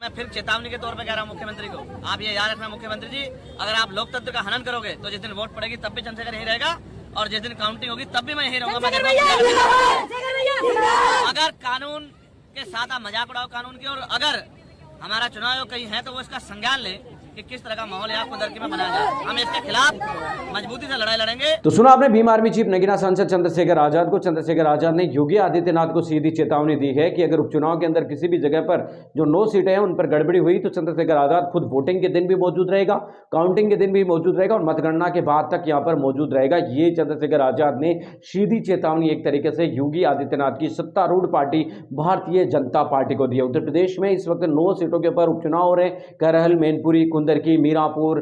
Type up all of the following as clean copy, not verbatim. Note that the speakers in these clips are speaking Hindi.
मैं फिर चेतावनी के तौर पे कह रहा हूँ मुख्यमंत्री को, आप ये याद रखना मुख्यमंत्र जी, अगर आप लोकतंत्र का हनन करोगे तो जिस दिन वोट पड़ेगी तब भी चंद्रशेखर यही रहेगा और जिस दिन काउंटिंग होगी तब भी मैं यही रहूंगा। अगर कानून के साथ आप मजाक उड़ाओ कानून की, और अगर हमारा चुनाव आयोग कहीं है तो वो इसका संज्ञान ले कि किस तरह का माहौल यहाँ कुंदरकी में बनाया जाए। हम इसके खिलाफ मजबूती से लड़ाई लड़ेंगे। तो सुना आपने भीम आर्मी चीफ नगीना सांसद चंद्रशेखर आजाद को। चंद्रशेखर आजाद ने योगी आदित्यनाथ को सीधी चेतावनी दी है कि अगर उपचुनाव के अंदर किसी भी जगह पर जो 9 सीटें हैं उन पर गड़बड़ी हुई तो चंद्रशेखर आजाद खुद वोटिंग के दिन भी मौजूद रहेगा, काउंटिंग के दिन भी मौजूद रहेगा और मतगणना के बाद तक यहाँ पर मौजूद रहेगा। ये चंद्रशेखर आजाद ने सीधी चेतावनी एक तरीके से योगी आदित्यनाथ की सत्तारूढ़ पार्टी भारतीय जनता पार्टी को दी है। उत्तर प्रदेश में इस वक्त 9 सीटों के ऊपर उपचुनाव हो रहे हैं। करहल, मैनपुरी, कुंदरकी, मीरापुर,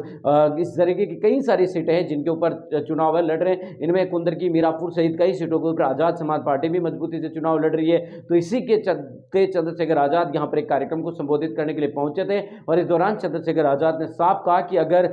इस तरीके की कई सारी सीटें हैं जिनके ऊपर चुनाव लड़ रहे हैं। इनमें कुंदरकी, मीरापुर सहित कई सीटों के ऊपर आजाद समाज पार्टी भी मजबूती से चुनाव लड़ रही है। तो इसी के चलते चंद्रशेखर आजाद यहां पर एक कार्यक्रम को संबोधित करने के लिए पहुंचे थे और इस दौरान चंद्रशेखर आजाद ने साफ कहा कि अगर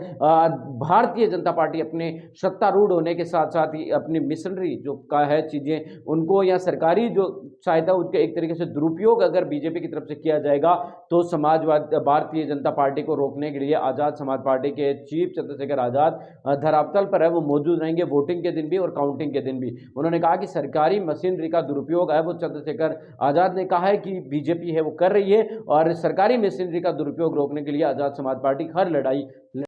भारतीय जनता पार्टी अपने सत्तारूढ़ होने के साथ साथ ही अपनी मिशनरी जो का है चीजें उनको या सरकारी जो सहायता उसके एक तरीके से दुरुपयोग अगर बीजेपी की तरफ से किया जाएगा तो समाजवादी भारतीय जनता पार्टी को रोकने के लिए आजाद समाज पार्टी के चीफ चंद्रशेखर आजाद धरातल पर है वो मौजूद रहेंगे, वोटिंग के दिन भी और काउंटिंग के दिन भी। उन्होंने कहा कि सरकारी मशीनरी का दुरुपयोग है वो चंद्रशेखर आजाद ने कहा है कि बीजेपी है वो कर रही है और सरकारी मशीनरी का दुरुपयोग रोकने के लिए आजाद समाज पार्टी हर लड़ाई